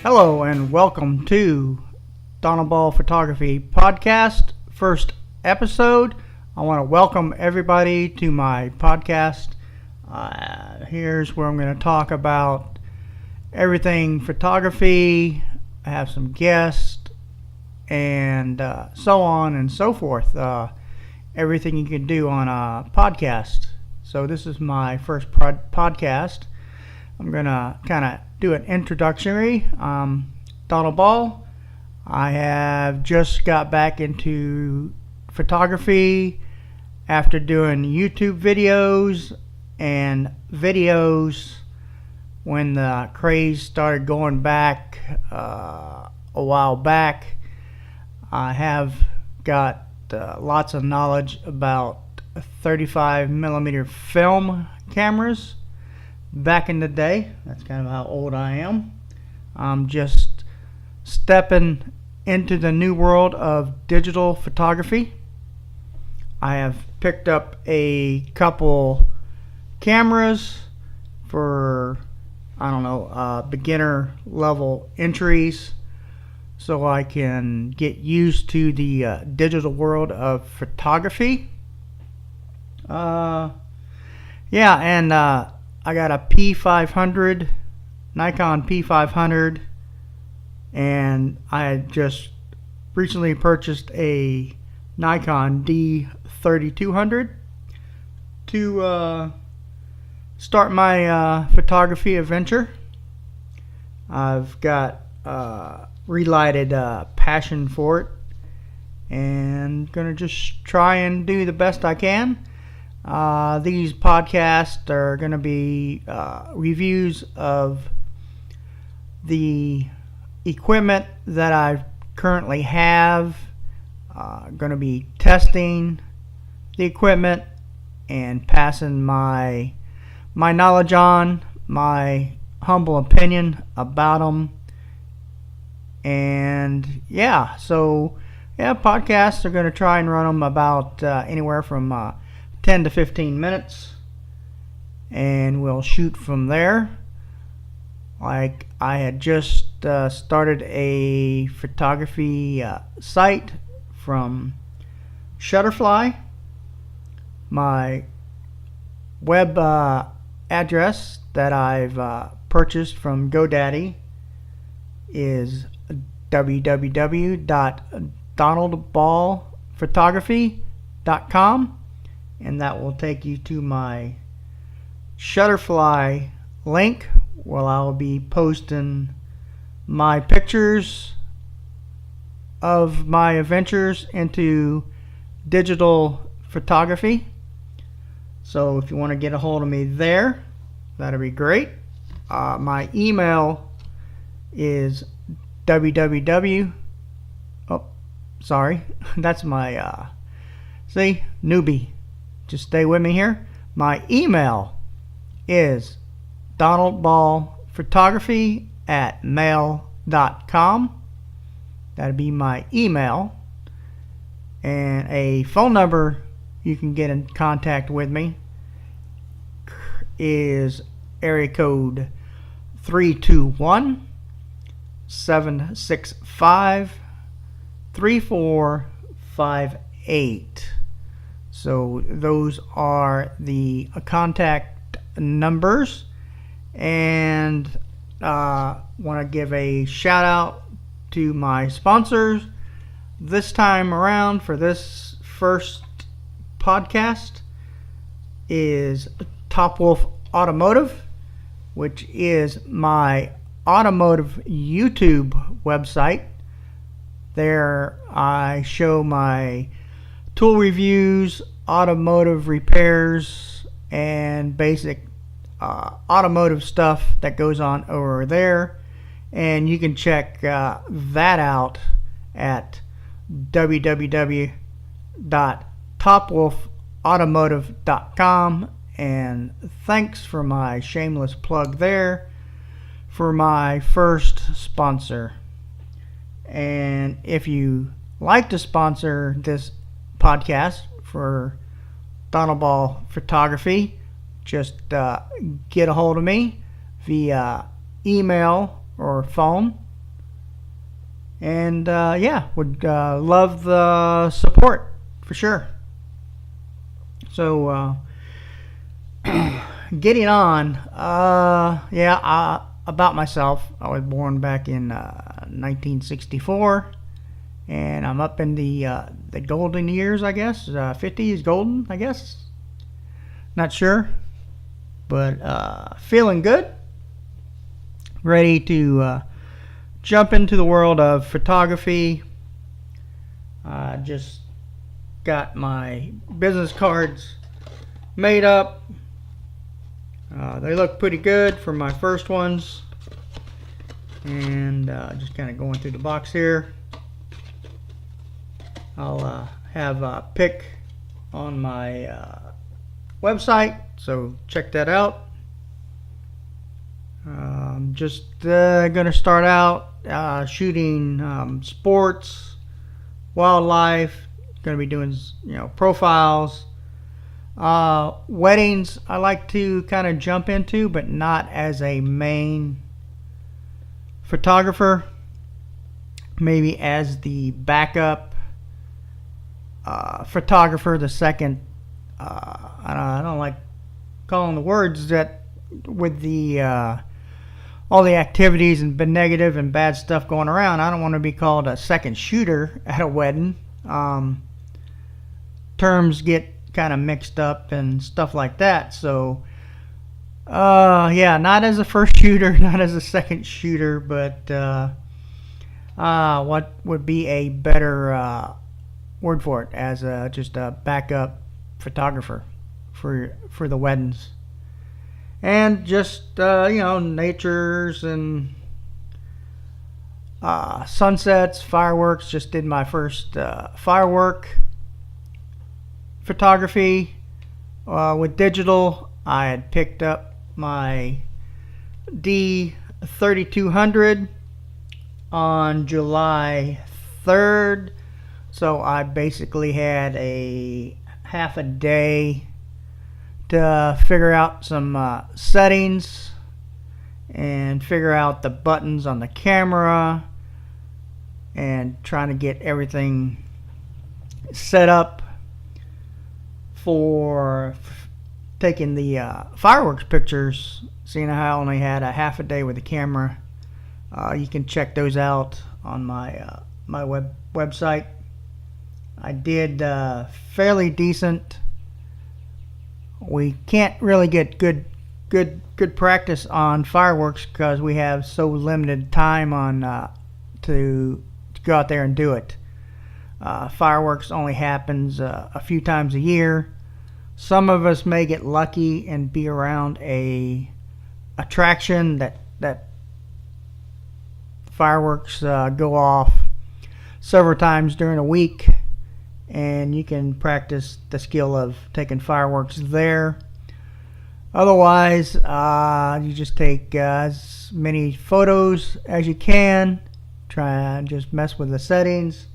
Hello and welcome to Donald Ball Photography Podcast, first episode. I want to welcome everybody to my podcast. Here's where I'm going to talk about everything photography, I have some guests, and so on and so forth. Everything you can do on a podcast. So this is my first podcast. I'm going to kind of do an introductory. Donald Ball. I have just got back into photography after doing YouTube videos and videos when the craze started going back a while back. I have got lots of knowledge about 35mm film cameras back in the day. That's kind of how old I am. I'm just stepping into the new world of digital photography. I have picked up a couple cameras for, beginner level entries so I can get used to the digital world of photography. I got a P500, Nikon P500, and I had just recently purchased a Nikon D3200 to start my photography adventure. I've got relighted passion for it, and gonna just try and do the best I can. These podcasts are going to be reviews of the equipment that I currently have. Going to be testing the equipment and passing my knowledge on, my humble opinion about them. And podcasts are going to try and run them about anywhere from 10 to 15 minutes, and we'll shoot from there. Like, I had just started a photography site from Shutterfly. My web address that I've purchased from GoDaddy is www.donaldballphotography.com. and that will take you to my Shutterfly link where I'll be posting my pictures of my adventures into digital photography. So if you want to get a hold of me there, that'll be great. My email is that's my newbie. Just stay with me here. My email is donaldballphotography@mail.com. That'd be my email. And a phone number you can get in contact with me is area code 321-765-3458. So those are the contact numbers, and want to give a shout out to my sponsors this time around for this first podcast is Wolf Automotive, which is my automotive YouTube website. There I show my tool reviews, automotive repairs, and basic automotive stuff that goes on over there. And you can check that out at www.topwolfautomotive.com. And thanks for my shameless plug there for my first sponsor. And if you like to sponsor this podcast for Donald Ball Photography, just get a hold of me via email or phone And yeah, would love the support for sure. So getting on, about myself. I was born back in 1964, and I'm up in the golden years, I guess. 50 is golden, I guess. Not sure, but feeling good. Ready to jump into the world of photography. I just got my business cards made up. They look pretty good for my first ones. And just kind of going through the box here. I'll have a pic on my website, so check that out. Just gonna start out shooting sports, wildlife. Gonna be doing profiles, weddings. I like to kind of jump into, but not as a main photographer. Maybe as the backup photographer, the second. I don't like calling the words that with the all the activities and negative and bad stuff going around. I don't want to be called a second shooter at a wedding. Terms get kind of mixed up and stuff like that. So yeah, not as a first shooter, not as a second shooter, but what would be a better word for it, as just a backup photographer for the weddings. And just natures and sunsets, fireworks. Just did my first firework photography with digital. I had picked up my D3200 on July 3rd, so I basically had a half a day to figure out some settings and figure out the buttons on the camera and trying to get everything set up for taking the fireworks pictures. Seeing how I only had a half a day with the camera, you can check those out on my my website. I did fairly decent. We can't really get good practice on fireworks because we have so limited time on to go out there and do it. Fireworks only happens a few times a year. Some of us may get lucky and be around a attraction that fireworks go off several times during a week, and you can practice the skill of taking fireworks there. Otherwise, you just take as many photos as you can. Try and just mess with the settings,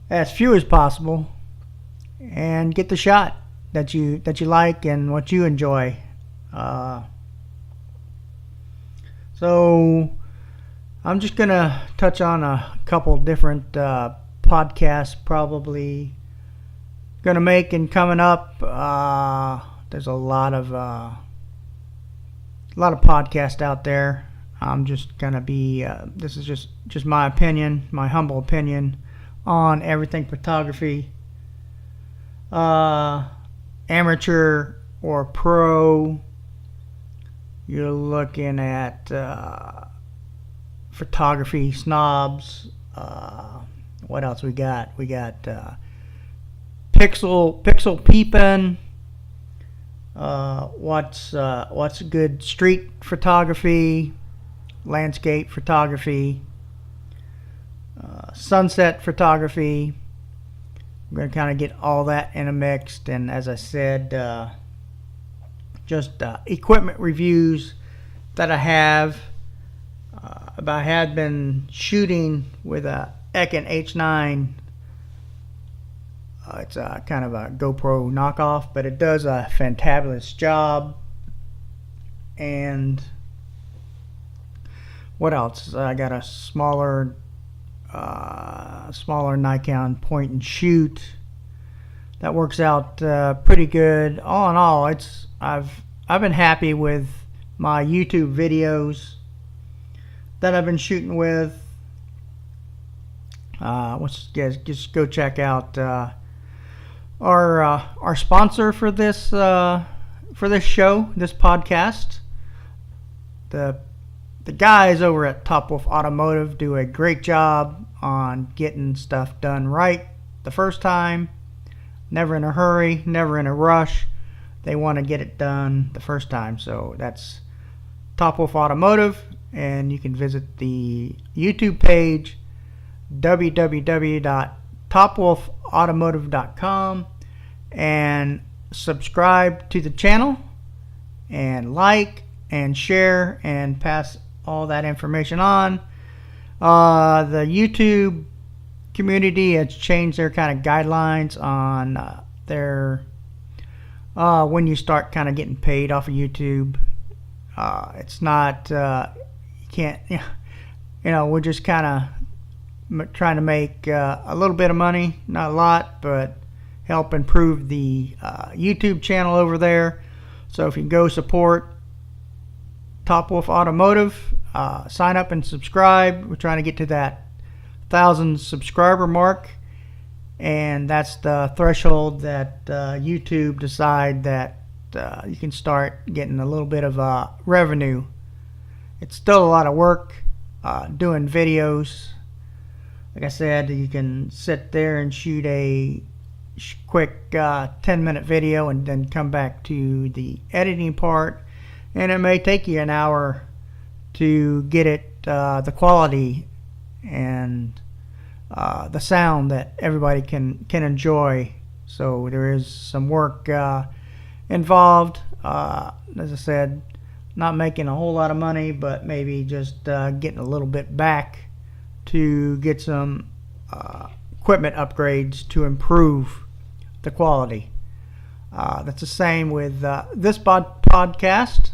as few as possible, and get the shot that you like and what you enjoy. So I'm just gonna touch on a couple different podcasts probably gonna make and coming up. There's a lot of podcasts out there. I'm just gonna be this is just my opinion, my humble opinion on everything photography, amateur or pro. You're looking at photography snobs. What else we got? We got pixel peeping. What's good street photography, landscape photography, sunset photography. I'm going to kind of get all that in a mix, and as I said, just equipment reviews that I have. I had been shooting with a Eken H9. It's a kind of a GoPro knockoff, but it does a fantabulous job. And what else? I got a smaller smaller Nikon point and shoot. That works out pretty good. All in all, I've been happy with my YouTube videos that I've been shooting with. Just go check out our sponsor for this show, this podcast. The guys over at Wolf Automotive do a great job on getting stuff done right the first time. Never in a hurry, never in a rush. They want to get it done the first time. So that's Wolf Automotive, and you can visit the YouTube page www.topwolfautomotive.com and subscribe to the channel and like and share and pass all that information on. The YouTube community has changed their kind of guidelines on their when you start kind of getting paid off of YouTube. It's not you can't, we're just kind of trying to make a little bit of money, not a lot, but help improve the YouTube channel over there. So if you can go support Wolf Automotive, sign up and subscribe. We're trying to get to that 1,000 subscriber mark, and that's the threshold that YouTube decide that you can start getting a little bit of revenue. It's still a lot of work doing videos. Like I said, you can sit there and shoot a quick 10-minute video and then come back to the editing part, and it may take you an hour to get it the quality and the sound that everybody can enjoy. So there is some work involved. As I said, not making a whole lot of money, but maybe just getting a little bit back to get some equipment upgrades to improve the quality. That's the same with this podcast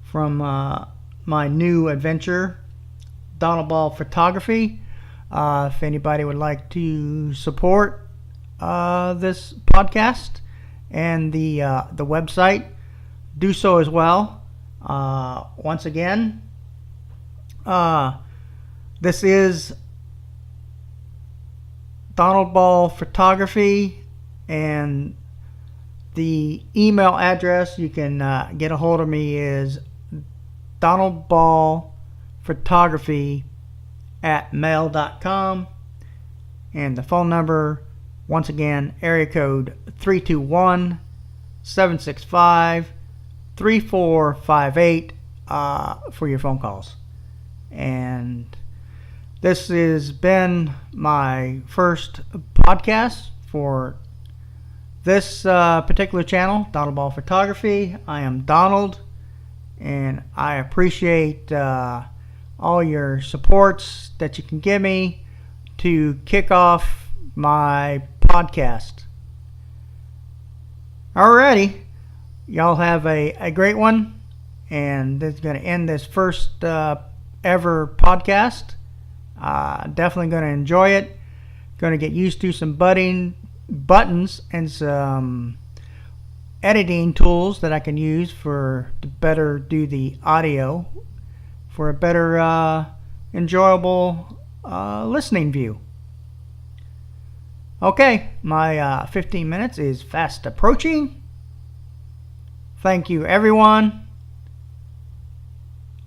from my new adventure, Donald Ball Photography. If anybody would like to support this podcast and the website, do so as well. Once again, this is Donald Ball Photography, and the email address you can get a hold of me is donaldballphotography@mail.com, and the phone number, once again, area code 321-765-3458 for your phone calls. And this has been my first podcast for this particular channel, Donald Ball Photography. I am Donald, and I appreciate all your supports that you can give me to kick off my podcast. Alrighty, y'all have a great one, and this is going to end this first ever podcast. Definitely going to enjoy it. Going to get used to some buttons and some editing tools that I can use to better do the audio for a better enjoyable listening view. Okay, my 15 minutes is fast approaching. Thank you, everyone.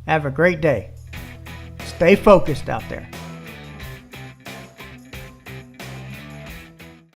Have a great day. Stay focused out there.